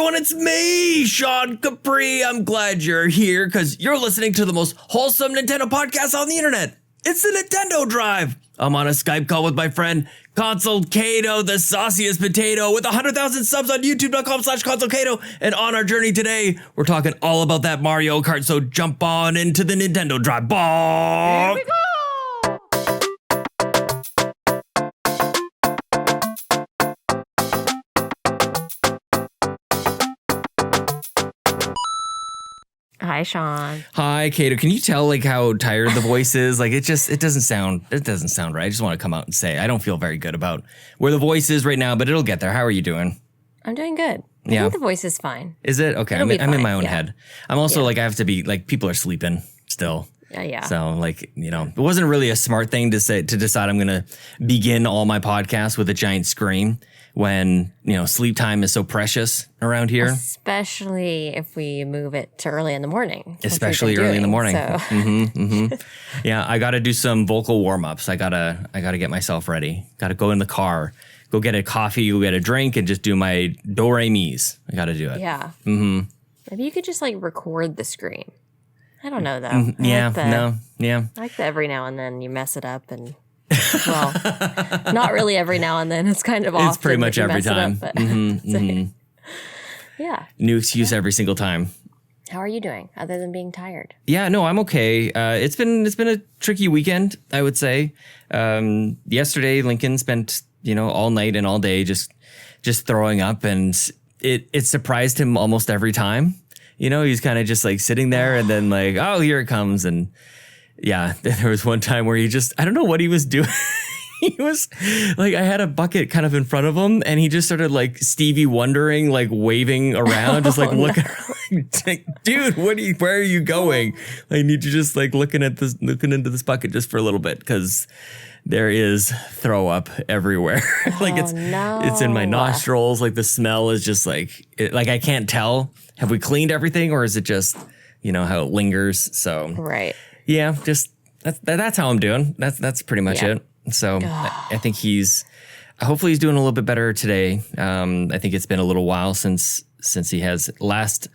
everyone, it's me, Sean Capri. I'm glad you're here because you're listening to the most wholesome Nintendo podcast on the internet. It's the Nintendo Drive. I'm on a Skype call with my friend Console Caito, the sauciest potato, with 100,000 subs on youtube.com/Console Caito. And on our journey today, we're talking all about that Mario Kart. So jump on into the Nintendo Drive. Bonk! Here we go! Hi, Sean. Hi, Caito. Can you tell like how tired the voice is? Like it doesn't sound right. I just want to come out and say I don't feel very good about where the voice is right now, but it'll get there. How are you doing? I'm doing good. I think the voice is fine. Is it? Okay. I'm in my own head. I'm also like I have to be like people are sleeping still. Yeah. So like, it wasn't really a smart thing to decide I'm going to begin all my podcasts with a giant scream when, sleep time is so precious around here. Especially if we move it to early in the morning. Especially early in the morning. So. Yeah, I got to do some vocal warm-ups. I got to get myself ready. Got to go in the car, go get a coffee, go get a drink, and just do my do-re-mis. I got to do it. Yeah. Mm-hmm. Maybe you could just record the scream. I don't know, though. Yeah. I like the every now and then you mess it up and... Well, not really every now and then. It's kind of often. It's pretty much every time. Yeah. New excuse every single time. How are you doing other than being tired? Yeah, no, I'm okay. It's been a tricky weekend, I would say. Yesterday, Lincoln spent, all night and all day just throwing up, and it surprised him almost every time. He's kind of just sitting there and then oh, here it comes. And yeah, there was one time where I don't know what he was doing. He was I had a bucket kind of in front of him and he just started Stevie Wondering, waving around, just looking, dude, where are you going? I need you just looking into this bucket just for a little bit because there is throw up everywhere. It's in my nostrils. The smell is just I can't tell. Have we cleaned everything or is it just, how it lingers? So, right. Yeah, just that's how I'm doing. That's pretty much it. So I think hopefully he's doing a little bit better today. I think it's been a little while since he has last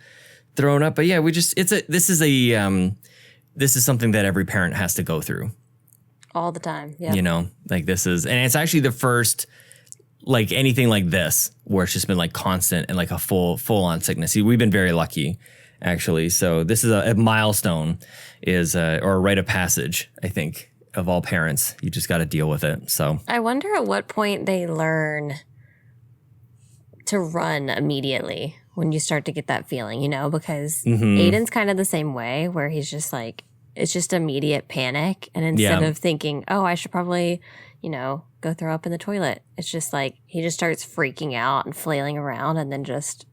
thrown up. But yeah, this is something that every parent has to go through all the time. Yeah, and it's actually the first anything like this where it's just been constant and a full on sickness. We've been very lucky. Actually, so this is a milestone, or a rite of passage, I think, of all parents. You just got to deal with it. So I wonder at what point they learn to run immediately when you start to get that feeling, because Aiden's kind of the same way, where he's just it's just immediate panic, and instead of thinking, oh, I should probably, go throw up in the toilet, it's just he just starts freaking out and flailing around, and then just.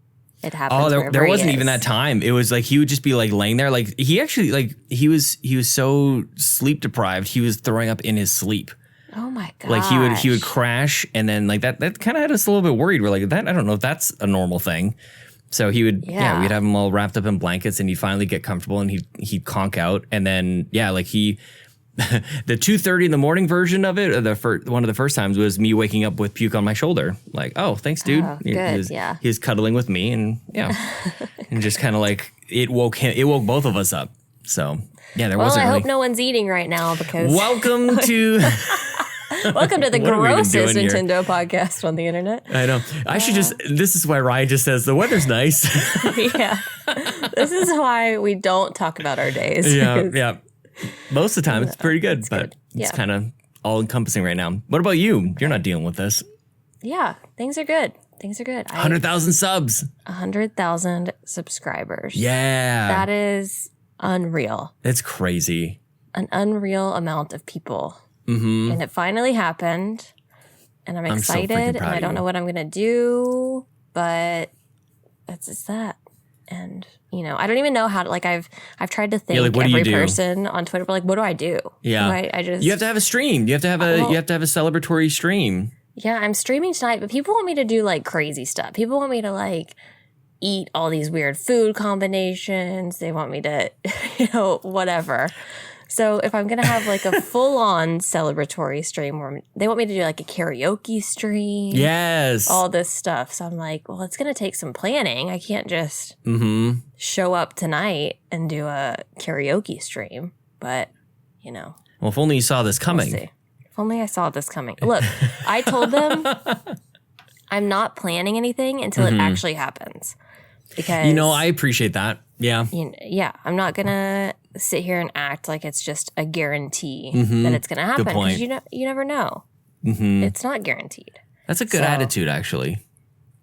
It happens. Oh, there wasn't even that time. It was he would just be laying there. He actually he was so sleep deprived. He was throwing up in his sleep. Oh my god. He would crash, and then that kind of had us a little bit worried. We're that I don't know if that's a normal thing. So he would we'd have him all wrapped up in blankets, and he'd finally get comfortable, and he'd conk out, and then he. The 2:30 in the morning version of it, one of the first times was me waking up with puke on my shoulder. Oh, thanks, dude. Oh, good. He was cuddling with me, and and just kind of it woke both of us up. So yeah, there wasn't. Well, I really... hope no one's eating right now because. Welcome to the grossest Nintendo podcast on the internet. I know. I should just. This is why Ryan just says the weather's nice. Yeah, this is why we don't talk about our days. Yeah. Most of the time, it's pretty good, but it's kind of all encompassing right now. What about you? You're not dealing with this. Yeah, things are good. 100,000 subs. 100,000 subscribers. Yeah. That is unreal. It's crazy. An unreal amount of people. Mm-hmm. And it finally happened. And I'm excited. And I don't know what I'm going to do, but that's just that. And, I don't even know how to, I've tried to thank every person on Twitter, but what do I do? Yeah. I just. You have to have a stream. You have to have a celebratory stream. Yeah, I'm streaming tonight, but people want me to do crazy stuff. People want me to eat all these weird food combinations. They want me to, whatever. So if I'm going to have like a full on celebratory stream where they want me to do like a karaoke stream. Yes. All this stuff. So I'm like, well, it's going to take some planning. I can't just show up tonight and do a karaoke stream. But, you know. Well, if only you saw this coming. We'll see. If only I saw this coming. Look, I told them I'm not planning anything until it actually happens. Because, you know, I appreciate that. Yeah. I'm not going to sit here and act like it's just a guarantee that it's going to happen. Because you never know. It's not guaranteed. That's a good attitude, actually.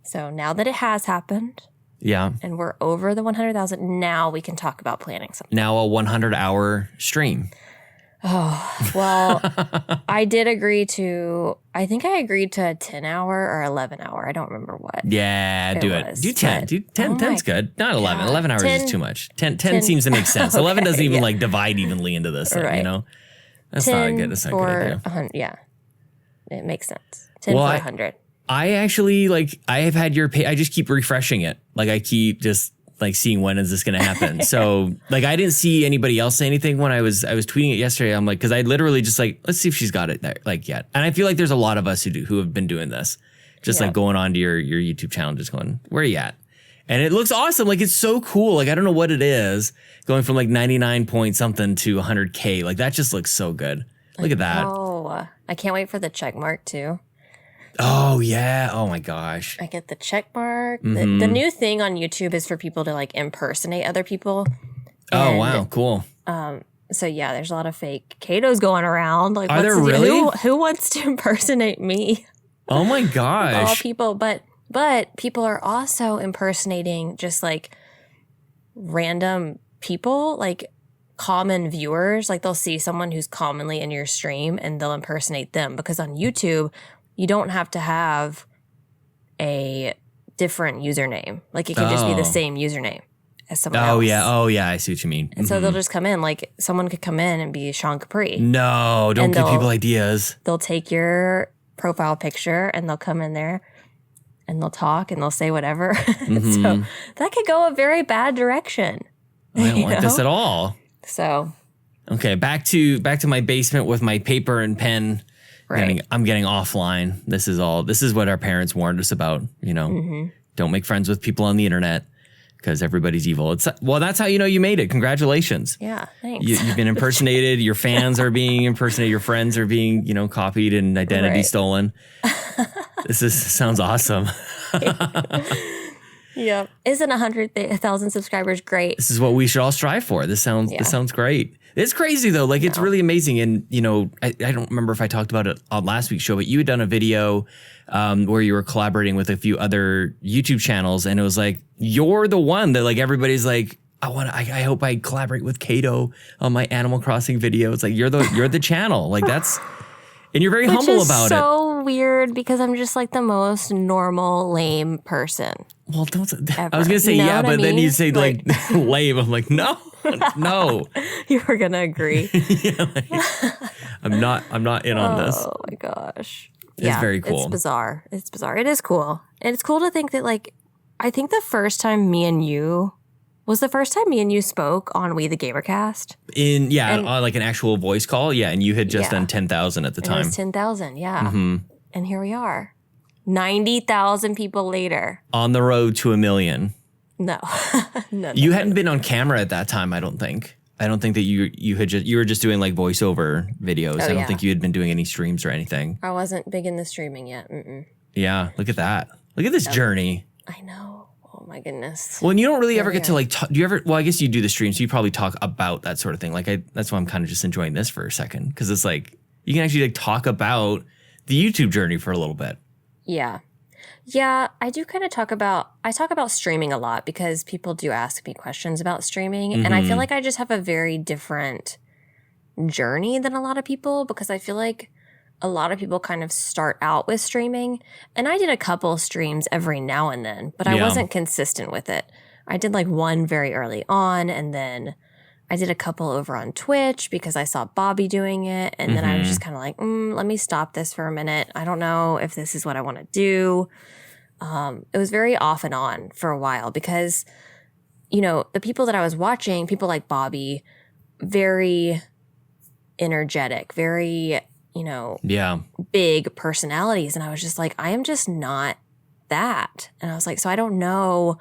So now that it has happened. Yeah. And we're over the 100,000. Now we can talk about planning something. Now a 100-hour stream. Oh, well, I did agree to, I think I agreed to a 10-hour or 11-hour. I don't remember what. Yeah, do it. Do 10. Do 10. 10's good. Not 11. 11 hours 10, is too much. 10 seems to make sense. 11 doesn't even like divide evenly into this, you know? That's not a good, that's not a good idea. Yeah, it makes sense. 10 for 100. I actually, like, I have had your page, I just keep refreshing it. Like, I keep just like seeing when is this going to happen. So like, I didn't see anybody else say anything when I was tweeting it yesterday. I'm like, cause I literally just like, let's see if she's got it there, like yet. And I feel like there's a lot of us who have been doing this, just like going on to your YouTube channel, just going, where are you at? And it looks awesome. Like, it's so cool. Like, I don't know what it is going from like 99 point something to 100K. Like, that just looks so good. Look at that. Oh, I can't wait for the check mark too. Oh, yeah. Oh, my gosh. I get the check mark. The new thing on YouTube is for people to like impersonate other people. Oh, wow. Cool. So, yeah, there's a lot of fake Caitos going around. Like, are there really? Who wants to impersonate me? Oh, my gosh. All people. But people are also impersonating just like random people, like common viewers. Like, they'll see someone who's commonly in your stream and they'll impersonate them, because on YouTube, you don't have to have a different username. Like, it can just be the same username as someone else. Oh, yeah. I see what you mean. And so they'll just come in. Like, someone could come in and be Sean Capri. No, don't give people ideas. They'll take your profile picture and they'll come in there and they'll talk and they'll say whatever. So that could go a very bad direction. I don't like this at all. So. Okay, back to my basement with my paper and pen. Right. I'm getting offline. This is what our parents warned us about, you know. Don't make friends with people on the internet because everybody's evil. That's how you know you made it. Congratulations. Yeah, thanks. You've been impersonated. Your fans are being impersonated. Your friends are being, you know, copied and identity stolen. Sounds awesome. Yep. Isn't 100,000 subscribers great? This is what we should all strive for. This sounds great. It's crazy though. Like, it's really amazing. And, you know, I don't remember if I talked about it on last week's show, but you had done a video where you were collaborating with a few other YouTube channels, and it was like, you're the one that like everybody's like, I hope I collaborate with Caito on my Animal Crossing video. It's like, you're the channel. Like, that's, and you're very humble about it. Which is so weird, because I'm just like the most normal, lame person. Well, don't. Ever. I was gonna say then you say like lame. I'm like, no. You were gonna agree. Yeah, like, I'm not in on this. Oh my gosh. It's very cool. It's bizarre. It is cool. And it's cool to think that, like, I think the first time me and you spoke on We the Gamercast. Like an actual voice call. Yeah, and you had just done 10,000 at the time. It was 10,000, yeah. And here we are. 90,000 people later. On the road to 1 million. No. No. You hadn't been on camera at that time, I don't think. I don't think that you were just doing like voiceover videos. I don't think you had been doing any streams or anything. I wasn't big in the streaming yet. Yeah, look at that. Look at this journey. I know. Oh my goodness. Well, and you don't really ever get to like talk. Do you ever? Well, I guess you do the stream, so you probably talk about that sort of thing. Like, that's why I'm kind of just enjoying this for a second, because it's like you can actually like talk about the YouTube journey for a little bit. Yeah. Yeah, I do kind of talk about streaming a lot, because people do ask me questions about streaming. And I feel like I just have a very different journey than a lot of people, because I feel like a lot of people kind of start out with streaming. And I did a couple streams every now and then, but I wasn't consistent with it. I did like one very early on, and then I did a couple over on Twitch because I saw Bobby doing it. And then I was just kind of like, let me stop this for a minute. I don't know if this is what I want to do. It was very off and on for a while, because, you know, the people that I was watching, people like Bobby, very energetic, very, big personalities. And I was just like, I am just not that. And I was like, so I don't know.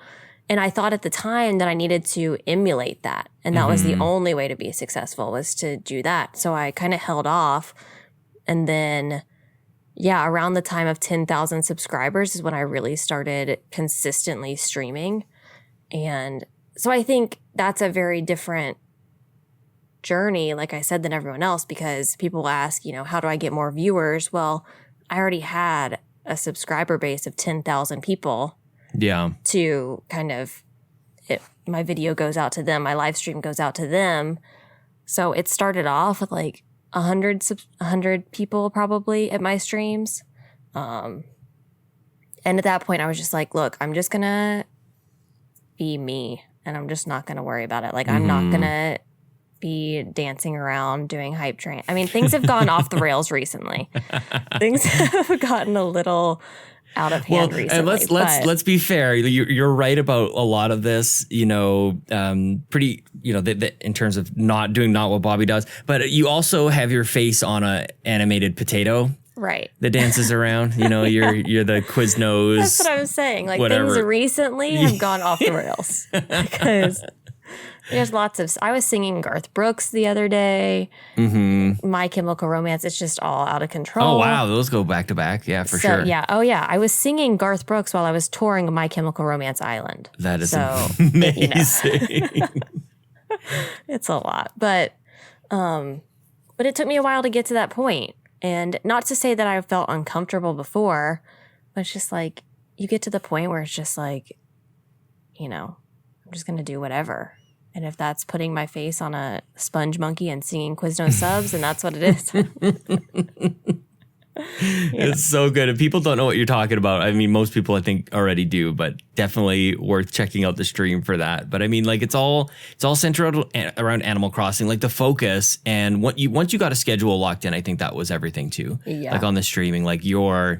And I thought at the time that I needed to emulate that. And that was the only way to be successful, was to do that. So I kind of held off. And then, around the time of 10,000 subscribers is when I really started consistently streaming. And so I think that's a very different journey, like I said, than everyone else, because people ask, how do I get more viewers? Well, I already had a subscriber base of 10,000 people. Yeah. To kind of, my video goes out to them, my live stream goes out to them. So it started off with like 100 people probably at my streams. And at that point I was just like, look, I'm just going to be me and I'm just not going to worry about it. Like I'm not going to be dancing around doing hype train. I mean, things have gone off the rails recently. Things have gotten a little out of hand recently. And let's be fair. You're right about a lot of this. Pretty. In terms of not what Bobby does, but you also have your face on a animated potato, right? That dances around. You're the Quiznos. That's what I was saying. Like whatever. Things recently have gone off the rails because there's lots of. I was singing Garth Brooks the other day. My Chemical Romance. It's just all out of control. Oh wow, those go back to back. Yeah, for sure. Yeah. Oh yeah, I was singing Garth Brooks while I was touring My Chemical Romance Island. That is amazing. It's a lot, but it took me a while to get to that point. And not to say that I felt uncomfortable before, but it's just like you get to the point where it's just like, I'm just gonna do whatever. And if that's putting my face on a sponge monkey and singing Quiznos subs, then that's what it is. It's so good. If people don't know what you're talking about, I mean, most people I think already do, but definitely worth checking out the stream for that. But I mean, like it's all centered around Animal Crossing, like the focus. And once you got a schedule locked in, I think that was everything too. Yeah. Like on the streaming, like you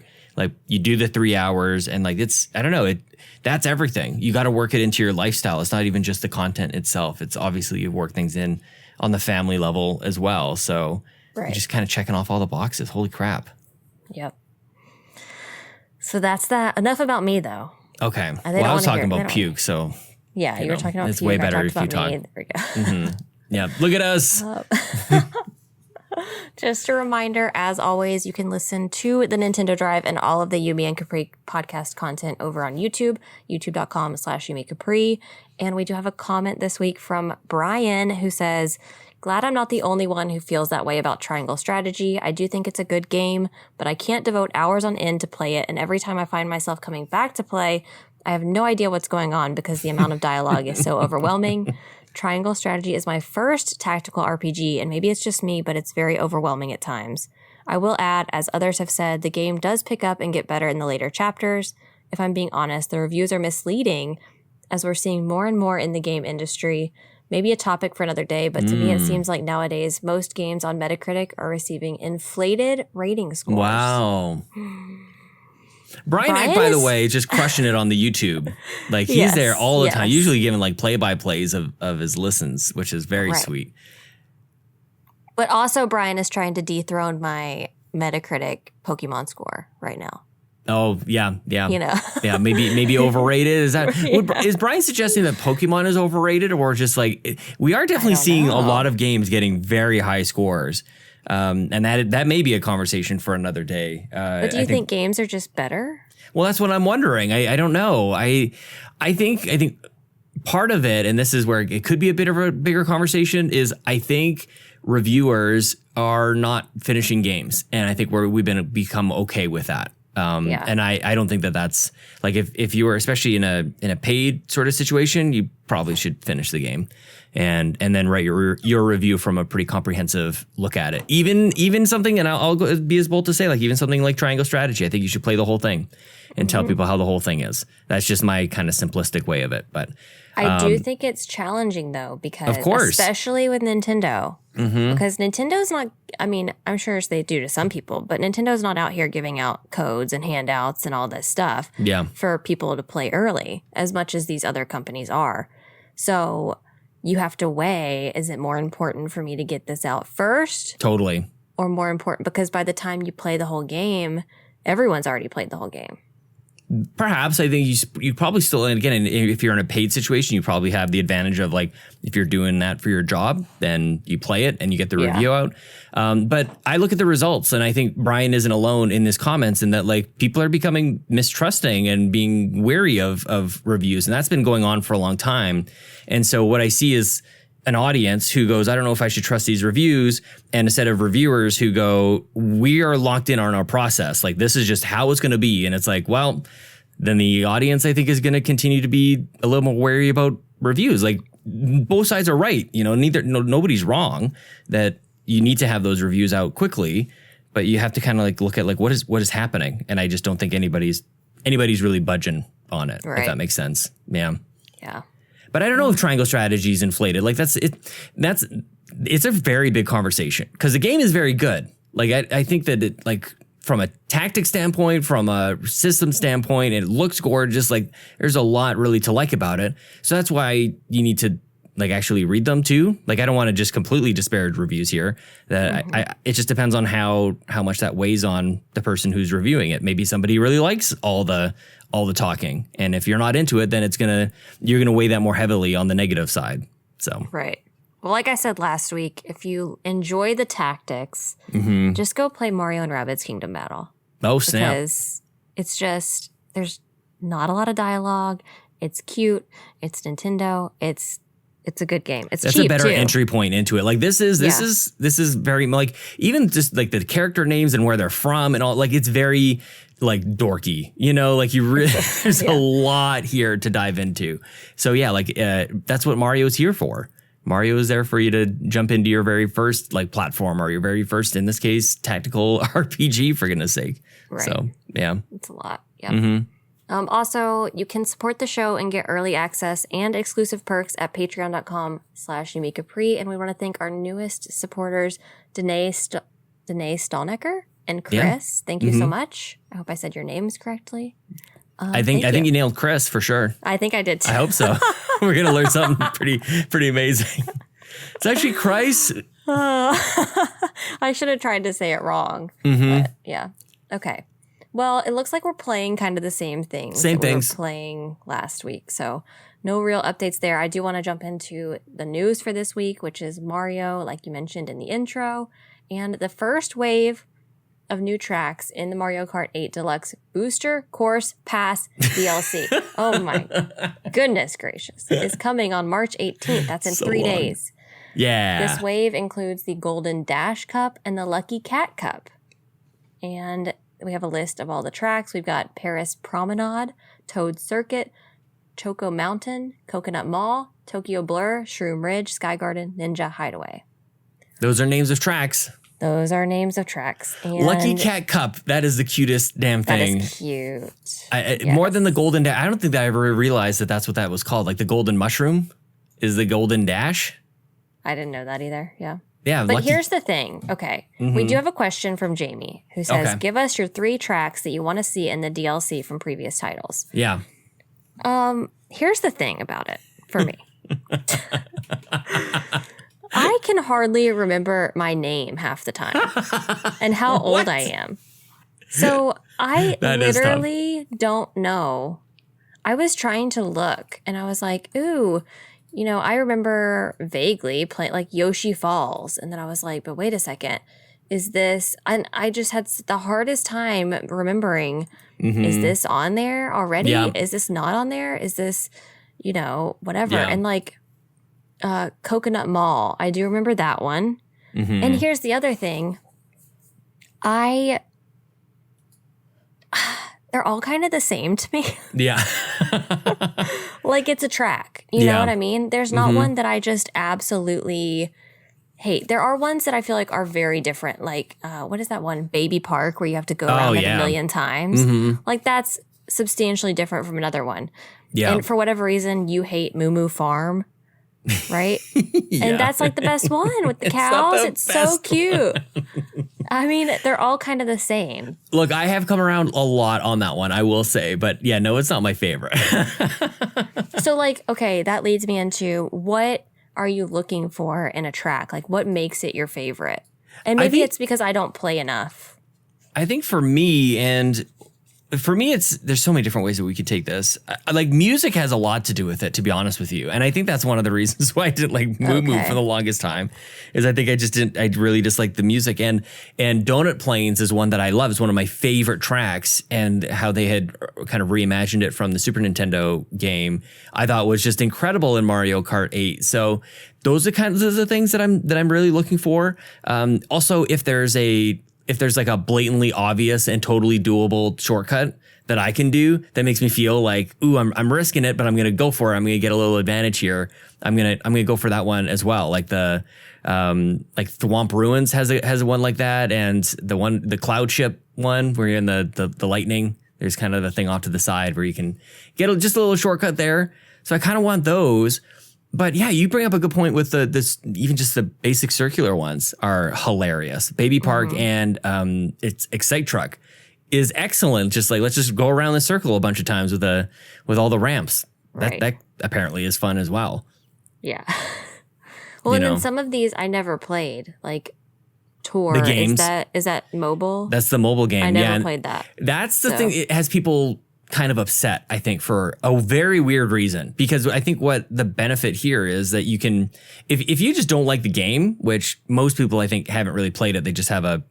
do the 3 hours and like that's everything. You got to work it into your lifestyle. It's not even just the content itself. It's obviously you work things in on the family level as well. So You're just kind of checking off all the boxes. Holy crap. Yep. So that's that. Enough about me though. Okay. Well, I was talking about puke. So yeah, you were talking about it's puke. way better if you talk. There we go. Yeah. Look at us. Just a reminder, as always, you can listen to the Nintendo Drive and all of the Yumi and Capri podcast content over on YouTube, youtube.com/Yumi Capri. And we do have a comment this week from Brian who says, glad I'm not the only one who feels that way about Triangle Strategy. I do think it's a good game, but I can't devote hours on end to play it. And every time I find myself coming back to play, I have no idea what's going on because the amount of dialogue is so overwhelming. Triangle Strategy is my first tactical RPG, and maybe it's just me, but it's very overwhelming at times. I will add, as others have said, the game does pick up and get better in the later chapters. If I'm being honest, the reviews are misleading, as we're seeing more and more in the game industry. Maybe a topic for another day, but to me it seems like nowadays most games on Metacritic are receiving inflated rating scores. Wow. Brian by the way, just crushing it on the YouTube. Like he's there all the time, usually giving like play-by-plays of his listens, which is very sweet. But also Brian is trying to dethrone my Metacritic Pokemon score right now. Oh, yeah. Yeah, maybe overrated. Is that is Brian suggesting that Pokemon is overrated, or just like we are definitely seeing a lot of games getting very high scores. And that may be a conversation for another day. But do you think games are just better? Well, that's what I'm wondering. I don't know. I think part of it, and this is where it could be a bit of a bigger conversation, is I think reviewers are not finishing games, and I think we've become okay with that. And I don't think that's like if you were especially in a paid sort of situation, you probably should finish the game and then write your review from a pretty comprehensive look at it. Even something, and I'll be as bold to say, like even something like Triangle Strategy, I think you should play the whole thing and tell people how the whole thing is. That's just my kind of simplistic way of it. But I do think it's challenging though, because of course, especially with Nintendo, because Nintendo's not, I mean, I'm sure they do to some people, but Nintendo's not out here giving out codes and handouts and all this stuff for people to play early as much as these other companies are. So you have to weigh, is it more important for me to get this out first? Totally. Or more important, because by the time you play the whole game, everyone's already played the whole game. Perhaps. I think you probably still, and again, if you're in a paid situation, you probably have the advantage of like, if you're doing that for your job, then you play it and you get the review out. But I look at the results, and I think Brian isn't alone in his comments in that like people are becoming mistrusting and being wary of reviews. And that's been going on for a long time. And so what I see is an audience who goes, I don't know if I should trust these reviews, and a set of reviewers who go, we are locked in on our process. Like, this is just how it's going to be. And it's like, well, then the audience, I think, is going to continue to be a little more wary about reviews. Like, both sides are right. You know, nobody's wrong that you need to have those reviews out quickly, but you have to kind of like look at like what is happening. And I just don't think anybody's really budging on it, if that makes sense. Yeah. Yeah. But I don't know if triangle strategy is inflated. Like it's a very big conversation because the game is very good. Like I think that it, like from a tactic standpoint, from a system standpoint, it looks gorgeous. Like there's a lot really to like about it. So that's why you need to like actually read them too. Like I don't want to just completely disparage reviews here. That it just depends on how much that weighs on the person who's reviewing it. Maybe somebody really likes all the talking, and if you're not into it, then you're gonna weigh that more heavily on the negative side. So right. Well, like I said last week, if you enjoy the tactics, just go play Mario and Rabbids Kingdom Battle. Oh snap! Because it's just there's not a lot of dialogue. It's cute. It's Nintendo. It's a good game. That's cheap, a better too. Entry point into it. Like this is very like even just like the character names and where they're from and all. Like it's very like dorky, you know, like you really, there's a lot here to dive into. So yeah, like that's what Mario is here for. Mario is there for you to jump into your very first like platform or your very first, in this case, tactical RPG, for goodness sake. Right. So yeah. It's a lot. Yeah. Also, you can support the show and get early access and exclusive perks at patreon.com/YumiCapri. And we want to thank our newest supporters, Danae Stolnecker and Chris. Thank you so much. I hope I said your names correctly. I think you nailed Chris for sure. I think I did too. I hope so. We're gonna learn something pretty amazing. It's actually Christ. I should have tried to say it wrong. But yeah. Okay. Well, it looks like we're playing kind of the same things. We were playing last week. So no real updates there. I do want to jump into the news for this week, which is Mario, like you mentioned in the intro, and the first wave of new tracks in the Mario Kart 8 Deluxe Booster Course Pass DLC. Oh my goodness gracious. It's coming on March 18th. That's in 3 days. Yeah. This wave includes the Golden Dash Cup and the Lucky Cat Cup. And we have a list of all the tracks. We've got Paris Promenade, Toad Circuit, Choco Mountain, Coconut Mall, Tokyo Blur, Shroom Ridge, Sky Garden, Ninja Hideaway. Those are names of tracks. Those are names of tracks. And Lucky Cat Cup. That is the cutest damn thing. That is cute. Yes. More than the Golden Dash. I don't think that I ever realized that that's what that was called. Like the Golden Mushroom is the Golden Dash. I didn't know that either. Yeah. Yeah. But here's the thing. Okay. We do have a question from Jamie who says, give us your 3 tracks that you want to see in the DLC from previous titles. Yeah. Here's the thing about it for me. I can hardly remember my name half the time and how old I am. So I literally don't know. I was trying to look and I was like, ooh, you know, I remember vaguely playing like Yoshi Falls. And then I was like, but wait a second. Is this, and I just had the hardest time remembering, is this on there already? Yeah. Is this not on there? Is this, you know, whatever. Yeah. And like Coconut Mall, I do remember that one. And here's the other thing. They're all kind of the same to me. Yeah. Like it's a track. You know what I mean? There's not one that I just absolutely hate. There are ones that I feel like are very different. Like, what is that one? Baby Park, where you have to go around like a million times. Like that's substantially different from another one. Yeah. And for whatever reason, you hate Moo Moo Farm. Right? And that's like the best one with the cows. It's so cute. I mean, they're all kind of the same. Look, I have come around a lot on that one, I will say. But yeah, no, it's not my favorite. So like, okay, that leads me into what are you looking for in a track? Like, what makes it your favorite? And maybe it's because I don't play enough. I think for me, there's so many different ways that we could take this. Like music has a lot to do with it, to be honest with you. And I think that's one of the reasons why I didn't like Moo Moo for the longest time, is I think I really disliked the music. And Donut Plains is one that I love. It's one of my favorite tracks, and how they had kind of reimagined it from the Super Nintendo game, I thought was just incredible in Mario Kart 8. So those are kinds of the things that I'm really looking for. Also, if there's like a blatantly obvious and totally doable shortcut that I can do that makes me feel like, ooh, I'm risking it, but I'm gonna go for it. I'm gonna get a little advantage here. I'm gonna go for that one as well. Like the Thwomp Ruins has one like that, and the Cloud Ship one where you're in the lightning. There's kind of the thing off to the side where you can get just a little shortcut there. So I kind of want those. But yeah, you bring up a good point with even just the basic circular ones are hilarious. Baby Park and it's Excite Truck is excellent. Just like, let's just go around the circle a bunch of times with all the ramps. Right. That apparently is fun as well. Yeah. Well, and then some of these I never played, like Tour. The games. Is that mobile? That's the mobile game. I never played that. That's the thing. It has people kind of upset, I think, for a very weird reason, because I think what the benefit here is that you can, if you just don't like the game, which most people I think haven't really played it, they just have a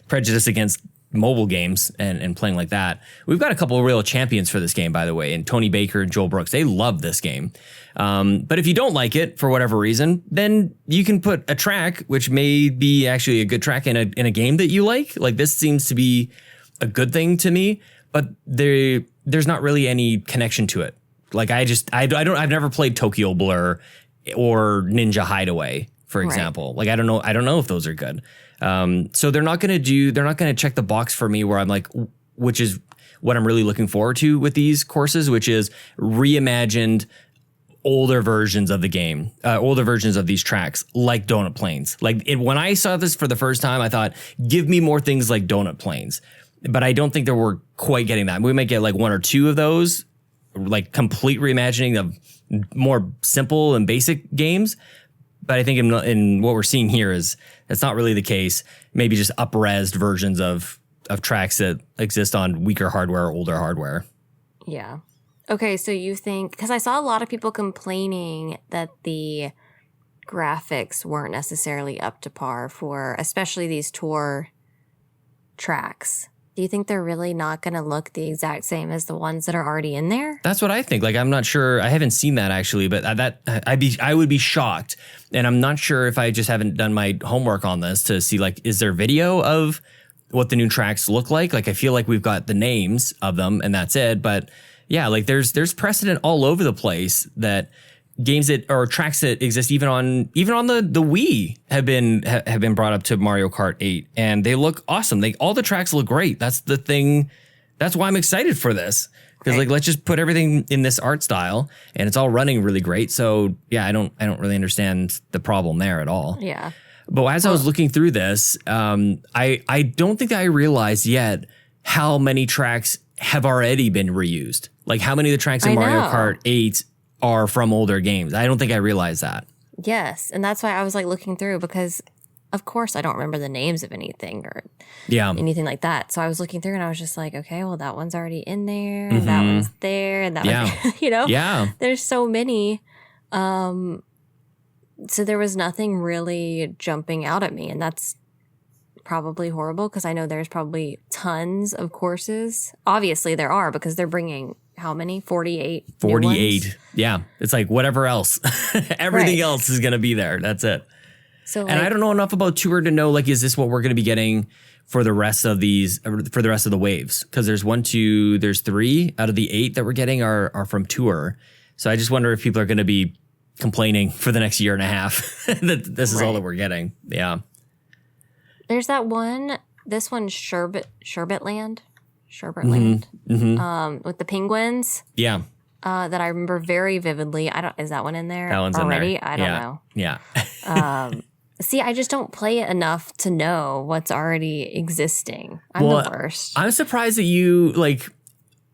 prejudice against mobile games and playing like that. We've got a couple of real champions for this game, by the way, and Tony Baker and Joel Brooks. They love this game. But if you don't like it for whatever reason, then you can put a track, which may be actually a good track in a game that you like. Like this seems to be a good thing to me, but there's not really any connection to it. Like I've never played Tokyo Blur or Ninja Hideaway, for example. Right. Like I don't know if those are good. So they're not going to check the box for me where I'm like, which is what I'm really looking forward to with these courses, which is reimagined older versions of the game, older versions of these tracks, like Donut Plains. Like when I saw this for the first time, I thought, give me more things like Donut Plains. But I don't think that we're quite getting that. We might get like one or two of those, like complete reimagining of more simple and basic games. But I think in what we're seeing here is that's not really the case. Maybe just up-resed versions of tracks that exist on weaker hardware or older hardware. Yeah. Okay, so you think, because I saw a lot of people complaining that the graphics weren't necessarily up to par for especially these tour tracks. Do you think they're really not going to look the exact same as the ones that are already in there? That's what I think. Like, I'm not sure. I haven't seen that actually, but I would be shocked. And I'm not sure if I just haven't done my homework on this to see, like, is there video of what the new tracks look like? Like, I feel like we've got the names of them and that's it. But yeah, like there's precedent all over the place that games that or tracks that exist even on the Wii have been brought up to Mario Kart 8 and they look awesome. All the tracks look great. That's the thing. That's why I'm excited for this. Because like let's just put everything in this art style and it's all running really great. So yeah, I don't really understand the problem there at all. Yeah. But as I was looking through this, I don't think that I realized yet how many tracks have already been reused. Like how many of the tracks in Mario Kart 8 are from older games. I don't think I realized that. Yes. And that's why I was like looking through because of course I don't remember the names of anything or anything like that. So I was looking through and I was just like, okay, well that one's already in there and that one's there and that one's, you know? Yeah. There's so many. So there was nothing really jumping out at me and that's probably horrible because I know there's probably tons of courses. Obviously there are because they're bringing how many? 48? 48. Yeah. It's like whatever else. Everything else is going to be there. That's it. So and I don't know enough about Tour to know, like, is this what we're going to be getting for the rest of the waves? Because there's 3 out of the 8 that we're getting are from Tour. So I just wonder if people are going to be complaining for the next year and a half that this is all that we're getting. Yeah. There's that one, this one's Sherbet Land. With the penguins. Yeah. That I remember very vividly. Is that one in there? That one's already? In there. I don't know. Yeah. See, I just don't play it enough to know what's already existing. I'm the worst. I'm surprised that you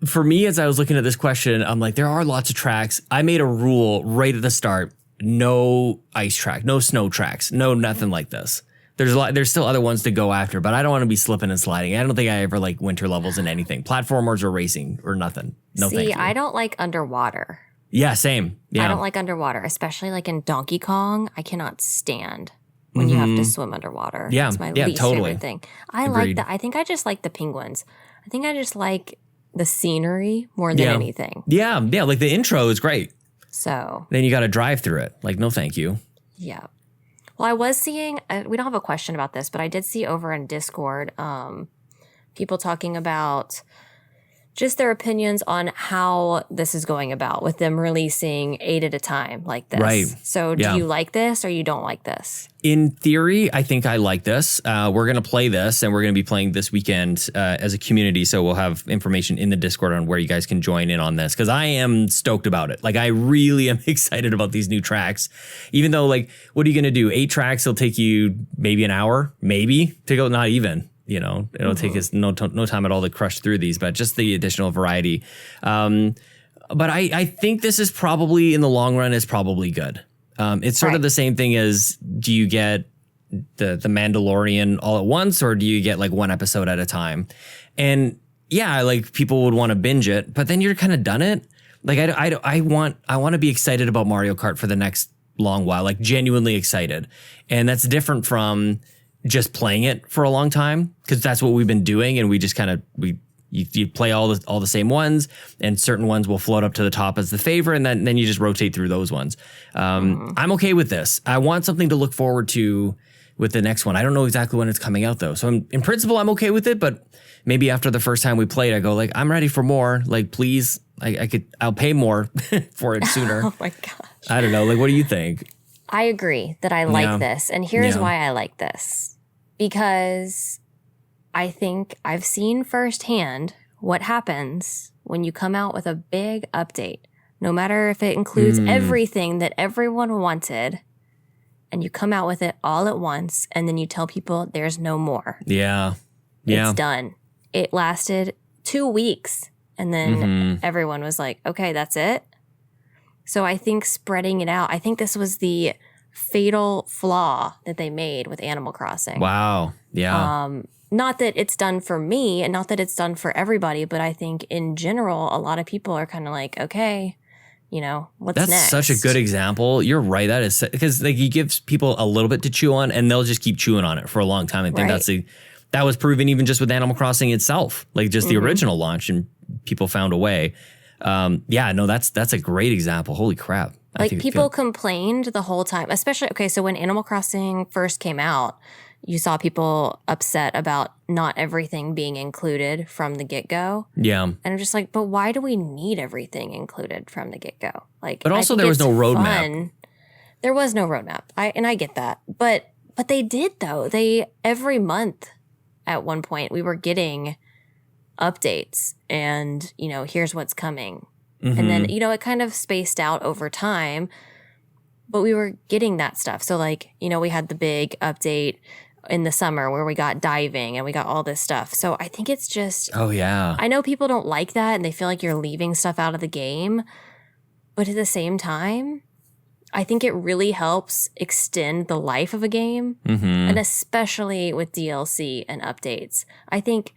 for me, as I was looking at this question, I'm like, there are lots of tracks. I made a rule right at the start: no ice track, no snow tracks, no nothing like this. There's still other ones to go after, but I don't want to be slipping and sliding. I don't think I ever like winter levels in anything, platformers or racing or nothing. No, thank you. I don't like underwater. Yeah, same. Yeah, I don't like underwater, especially like in Donkey Kong. I cannot stand when you have to swim underwater. Yeah, it's my yeah, least totally. favorite thing. I Agreed. like that. I think I just like the penguins. I think I just like the scenery more than anything. Yeah, like the intro is great. So then you got to drive through it. Like, no, thank you. Yeah. Well, I was seeing, we don't have a question about this, but I did see over in Discord people talking about just their opinions on how this is going about with them releasing 8 at a time like this. Right. So do you like this or you don't like this? In theory, I think I like this. We're going to play this, and we're going to be playing this weekend as a community. So we'll have information in the Discord on where you guys can join in on this, because I am stoked about it. Like, I really am excited about these new tracks, even though, like, what are you going to do? 8 tracks will take you maybe an hour, maybe to go, not even. You know, it'll take us no time at all to crush through these, but just the additional variety. But I think this is probably, in the long run, is probably good. It's sort of the same thing as, do you get the Mandalorian all at once, or do you get like one episode at a time? And yeah, like, people would want to binge it, but then you're kind of done it. Like, I want to be excited about Mario Kart for the next long while, like genuinely excited. And that's different from just playing it for a long time, because that's what we've been doing, and we just kind of you play all the same ones, and certain ones will float up to the top as the favorite, and then you just rotate through those ones. I'm okay with this. I want something to look forward to with the next one. I don't know exactly when it's coming out though, so in principle I'm okay with it. But maybe after the first time we played, I go like, I'm ready for more. Like, please, I'll pay more for it sooner. Oh my gosh. I don't know. Like, what do you think? I agree that I like this, and here's why I like this. Because I think I've seen firsthand what happens when you come out with a big update, no matter if it includes everything that everyone wanted, and you come out with it all at once, and then you tell people there's no more. Yeah. It's done. It lasted 2 weeks, and then everyone was like, okay, that's it. So I think spreading it out, I think this was the fatal flaw that they made with Animal Crossing. Wow. Yeah. Not that it's done for me, and not that it's done for everybody, but I think in general, a lot of people are kind of like, okay, you know, what's next? That's such a good example. You're right. That is, because like, he gives people a little bit to chew on, and they'll just keep chewing on it for a long time. I think that was proven even just with Animal Crossing itself, like just the original launch, and people found a way. That's a great example. Holy crap. Like, people complained the whole time, especially, okay, so when Animal Crossing first came out, you saw people upset about not everything being included from the get-go. Yeah. And I'm just like, but why do we need everything included from the get-go? Like, but also there was no roadmap. There was no roadmap. I get that. But they did, though. Every month at one point, we were getting updates and, you know, here's what's coming. And then, you know, it kind of spaced out over time, but we were getting that stuff. So, like, you know, we had the big update in the summer where we got diving and we got all this stuff. So I think it's just, I know people don't like that and they feel like you're leaving stuff out of the game. But at the same time, I think it really helps extend the life of a game. And especially with DLC and updates. I think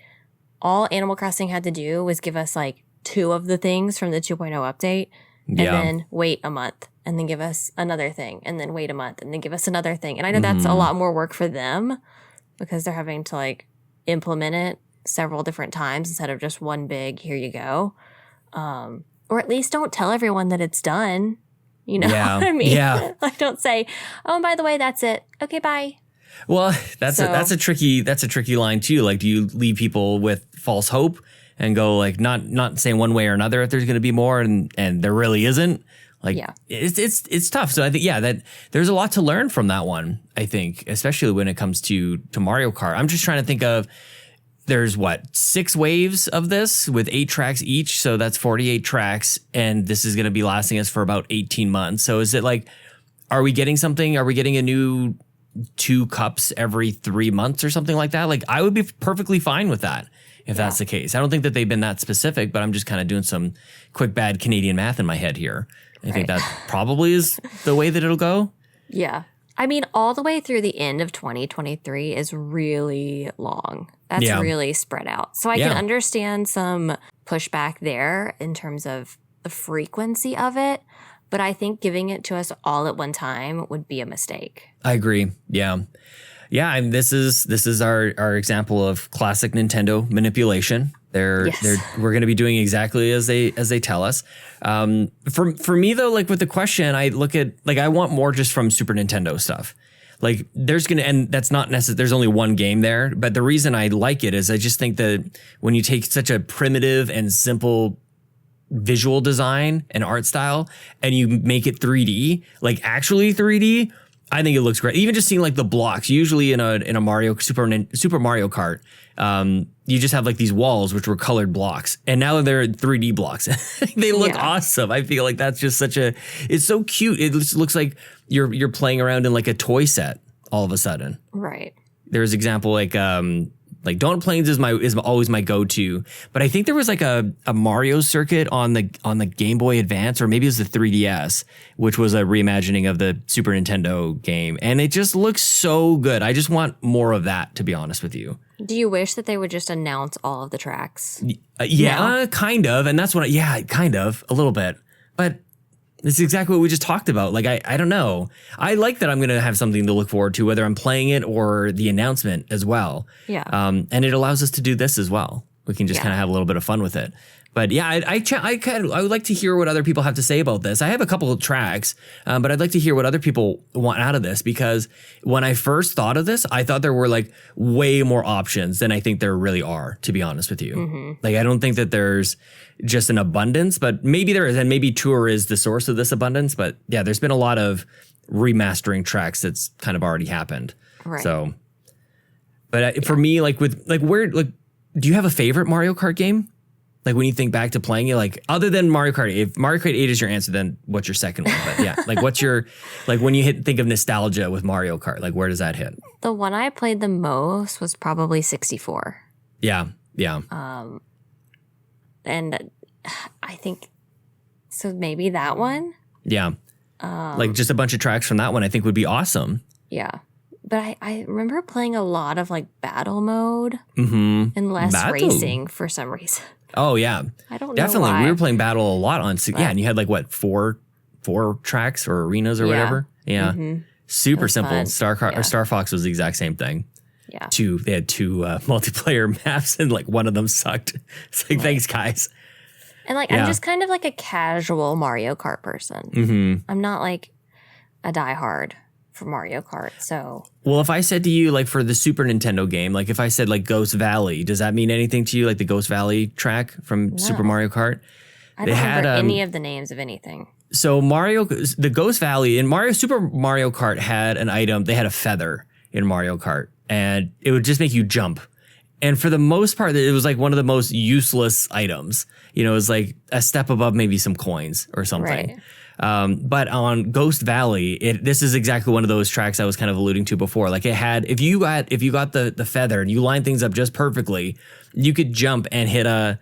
all Animal Crossing had to do was give us like 2 of the things from the 2.0 update, and then wait a month, and then give us another thing, and then wait a month, and then give us another thing. And I know that's a lot more work for them, because they're having to like implement it several different times instead of just one big, here you go. Or at least don't tell everyone that it's done. You know what I mean? Yeah. Like, don't say, oh, and by the way, that's it. Okay, bye. Well, that's a tricky line too. Like, do you leave people with false hope and go like, not saying one way or another if there's going to be more, and there really isn't? Like, it's tough. So I think, that there's a lot to learn from that one, I think, especially when it comes to Mario Kart. I'm just trying to think of, there's 6 waves of this with 8 tracks each. So that's 48 tracks. And this is going to be lasting us for about 18 months. So is it like, are we getting something? Are we getting a new 2 cups every 3 months or something like that? Like, I would be perfectly fine with that. if that's the case. I don't think that they've been that specific, but I'm just kind of doing some quick bad Canadian math in my head here. I think that probably is the way that it'll go. Yeah. I mean, all the way through the end of 2023 is really long. That's really spread out. So I can understand some pushback there in terms of the frequency of it. But I think giving it to us all at one time would be a mistake. I agree. Yeah. Yeah. And this is our example of classic Nintendo manipulation. We're going to be doing exactly as they tell us. For me though, like with the question, I look at like I want more just from Super Nintendo stuff. Like and that's not necessary. There's only one game there, but the reason I like it is I just think that when you take such a primitive and simple visual design and art style and you make it 3D, like actually 3D, I think it looks great. Even just seeing like the blocks, usually in a Mario Super Mario Kart, you just have like these walls which were colored blocks, and now they're 3D blocks. They look awesome. I feel like that's just it's so cute. It just looks like you're playing around in like a toy set all of a sudden. Right. There's example like Dawn Plains is always my go-to, but I think there was like a Mario circuit on the Game Boy Advance, or maybe it was the 3DS, which was a reimagining of the Super Nintendo game, and it just looks so good. I just want more of that, to be honest with you. Do you wish that they would just announce all of the tracks? Kind of, and that's kind of a little bit, but this is exactly what we just talked about. Like, I don't know. I like that I'm going to have something to look forward to, whether I'm playing it or the announcement as well. Yeah. And it allows us to do this as well. We can just kind of have a little bit of fun with it. But yeah, I would like to hear what other people have to say about this. I have a couple of tracks, but I'd like to hear what other people want out of this, because when I first thought of this, I thought there were like way more options than I think there really are, to be honest with you. Mm-hmm. Like, I don't think that there's just an abundance, but maybe there is, and maybe Tour is the source of this abundance. But yeah, there's been a lot of remastering tracks that's kind of already happened. Right. So, but for me, do you have a favorite Mario Kart game? Like when you think back to playing it, like other than Mario Kart 8, if Mario Kart 8 is your answer, then what's your second one? But yeah, like what's your, like when you think of nostalgia with Mario Kart, like where does that hit? The one I played the most was probably 64. Yeah. Yeah. And I think, so maybe that one? Yeah. Like just a bunch of tracks from that one I think would be awesome. Yeah. But I remember playing a lot of like battle mode and less racing for some reason. Oh yeah, I don't know definitely. why. We were playing battle a lot on. Yeah, and you had like what four tracks or arenas or whatever. Yeah, super simple. Fun. Or Star Fox was the exact same thing. Yeah, they had two multiplayer maps, and like one of them sucked. It's like thanks guys. And like I'm just kind of like a casual Mario Kart person. I'm not like a diehard for Mario Kart. So, well, if I said to you, like for the Super Nintendo game, like if I said like Ghost Valley, does that mean anything to you? Like the Ghost Valley track from Super Mario Kart? I don't remember any of the names of anything. So the Ghost Valley in Super Mario Kart had an item. They had a feather in Mario Kart, and it would just make you jump. And for the most part, it was like one of the most useless items. You know, it was like a step above maybe some coins or something. Right. But on Ghost Valley, this is exactly one of those tracks I was kind of alluding to before. Like it had, if you got the feather and you line things up just perfectly, you could jump and hit a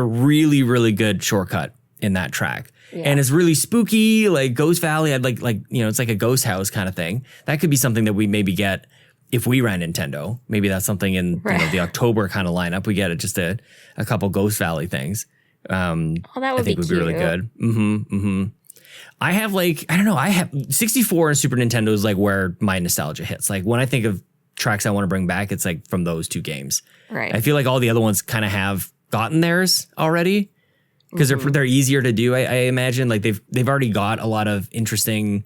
really, really good shortcut in that track. Yeah. And it's really spooky. Like Ghost Valley, I'd like, you know, it's like a ghost house kind of thing. That could be something that we maybe get if we ran Nintendo. Maybe that's something in the October kind of lineup. We get just a couple Ghost Valley things. That would I think would be really good. I have I have 64 and Super Nintendo is like where my nostalgia hits. Like when I think of tracks I want to bring back, it's like from those two games. Right. I feel like all the other ones kind of have gotten theirs already because they're easier to do. I imagine like they've already got a lot of interesting,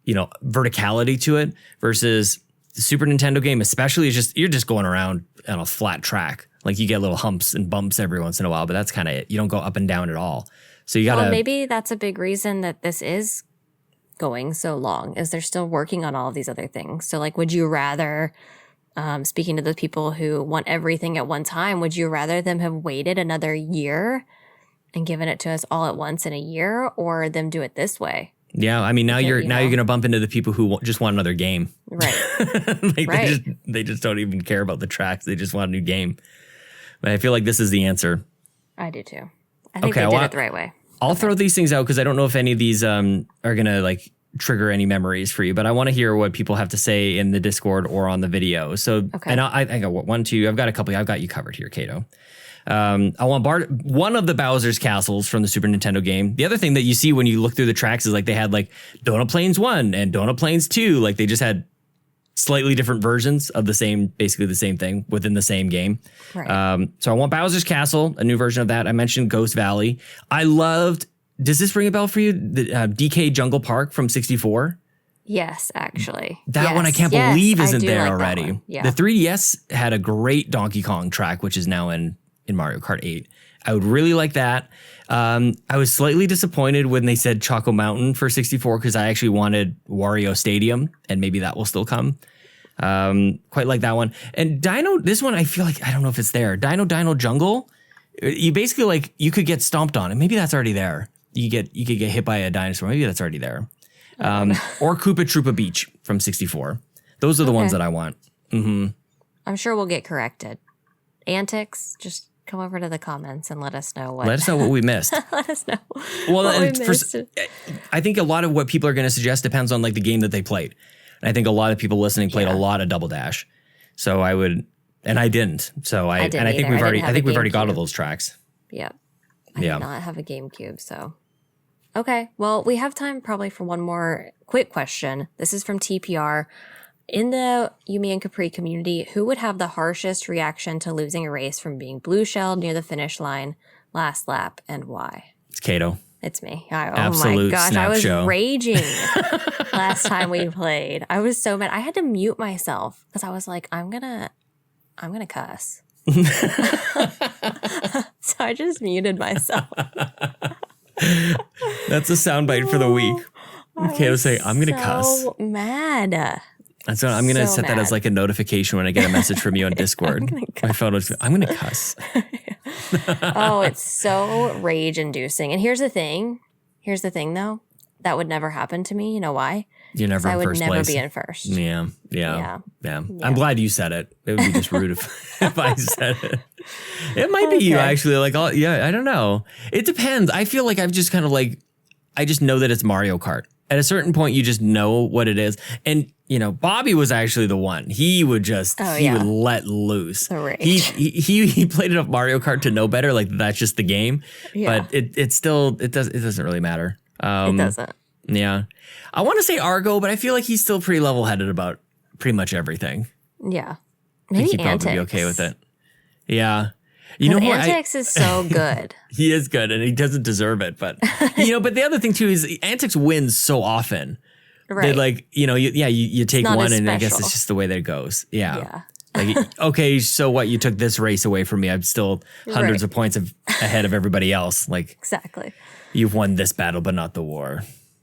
you know, verticality to it versus the Super Nintendo game, especially is just you're just going around on a flat track. Like you get little humps and bumps every once in a while, but that's kind of it. You don't go up and down at all. So you gotta. Well, maybe that's a big reason that this is going so long, is they're still working on all of these other things. So, like, would you rather, speaking to the people who want everything at one time, would you rather them have waited another year and given it to us all at once in a year, or them do it this way? Yeah, I mean, now you're gonna bump into the people who just want another game, right? Like right. They just don't even care about the tracks; they just want a new game. But I feel like this is the answer. I do too. I think they did it the right way. I'll throw these things out because I don't know if any of these are going to like trigger any memories for you, but I want to hear what people have to say in the Discord or on the video. So, and I got one, two, I've got a couple. I've got you covered here, Caito. I want one of the Bowser's castles from the Super Nintendo game. The other thing that you see when you look through the tracks is like they had like Donut Plains 1 and Donut Plains 2. Like they just had slightly different versions of basically the same thing within the same game. Right. So I want Bowser's Castle, a new version of that. I mentioned Ghost Valley. I loved, does this ring a bell for you? The DK Jungle Park from 64? Yes, actually. That one I can't believe isn't there already. Yeah. The 3DS had a great Donkey Kong track, which is now in Mario Kart 8. I would really like that. I was slightly disappointed when they said Choco Mountain for 64 because I actually wanted Wario Stadium, and maybe that will still come. Quite like that one. And this one I feel like, I don't know if it's there. Dino Jungle. You basically like, you could get stomped on, and maybe that's already there. You could get hit by a dinosaur. Maybe that's already there. Or Koopa Troopa Beach from 64. Those are the ones that I want. Mm-hmm. I'm sure we'll get corrected. Antics, just come over to the comments and let us know what. Let us know what we missed. Let us know. Well, I think a lot of what people are going to suggest depends on like the game that they played. And I think a lot of people listening played a lot of Double Dash. So I would, and I didn't. So I think we've already got all those tracks. Yeah. I did not have a GameCube, so. Okay, well, we have time probably for one more quick question. This is from TPR. In the Yumi and Capri community, who would have the harshest reaction to losing a race from being blue-shelled near the finish line last lap, and why? It's Caito. It's me. Absolute my gosh, snap I was show. raging last time we played. I was so mad. I had to mute myself because I was like, I'm gonna cuss. So I just muted myself. That's a soundbite for the week. Caito saying, I'm gonna cuss. So mad. And so I'm going to set that as like a notification when I get a message from you on Discord. My phone was, I'm going to cuss. Oh, it's so rage inducing. And here's the thing though. That would never happen to me. You know why? You're never in first place. I would never be in first. Yeah. I'm glad you said it. It would be just rude if I said it. It might be you actually. Like, I don't know. It depends. I feel like I've just kind of like, I just know that it's Mario Kart. At a certain point, you just know what it is. And, Bobby was actually the one. He would just, would let loose. He played enough Mario Kart to know better. Like, that's just the game. Yeah. But it doesn't really matter. It doesn't. Yeah. I want to say Argo, but I feel like he's still pretty level-headed about pretty much everything. Yeah. Maybe he'd probably be okay with it. Yeah. Antics is so good. He is good, and he doesn't deserve it. But but the other thing too is Antics wins so often. Right. That you take one, and I guess it's just the way that it goes. Yeah. Like, okay, so what? You took this race away from me. I'm still hundreds of points ahead of everybody else. Like, exactly. You've won this battle, but not the war.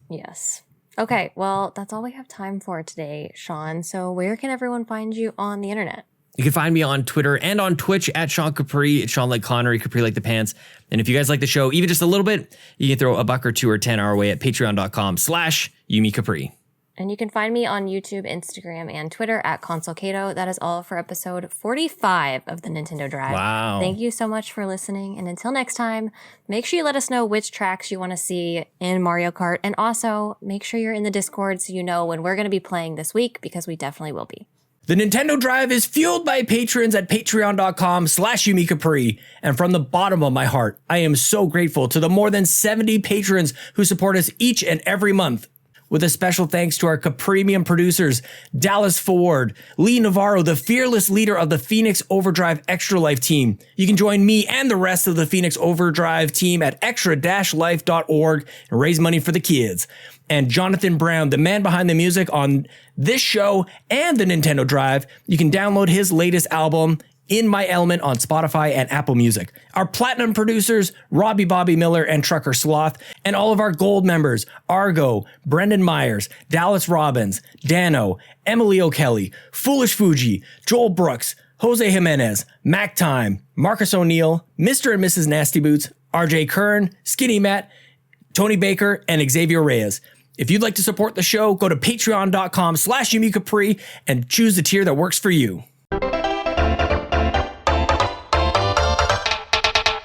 Yes. Okay. Well, that's all we have time for today, Sean. So where can everyone find you on the internet? You can find me on Twitter and on Twitch at Sean Capri. It's Sean like Connery, Capri like the pants. And if you guys like the show, even just a little bit, you can throw $1 or $2 or $10 our way at patreon.com/Yumi Capri. And you can find me on YouTube, Instagram, and Twitter at Console Caito. That is all for episode 45 of the Nintendo Drive. Wow. Thank you so much for listening. And until next time, make sure you let us know which tracks you want to see in Mario Kart. And also, make sure you're in the Discord so you know when we're going to be playing this week, because we definitely will be. The Nintendo Drive is fueled by patrons at patreon.com/Yumi Capri. And from the bottom of my heart, I am so grateful to the more than 70 patrons who support us each and every month. With a special thanks to our Capremium producers, Dallas Ford, Lee Navarro, the fearless leader of the Phoenix Overdrive Extra Life team. You can join me and the rest of the Phoenix Overdrive team at extra-life.org and raise money for the kids. And Jonathan Brown, the man behind the music on this show and the Nintendo Drive. You can download his latest album, In My Element, on Spotify and Apple Music. Our platinum producers, Robbie Bobby Miller and Trucker Sloth, and all of our gold members, Argo, Brendan Myers, Dallas Robbins, Dano, Emily O'Kelly, Foolish Fuji, Joel Brooks, Jose Jimenez, Mac Time, Marcus O'Neill, Mr. and Mrs. Nasty Boots, RJ Kern, Skinny Matt, Tony Baker, and Xavier Reyes. If you'd like to support the show, go to patreon.com/Yumi Capri and choose the tier that works for you.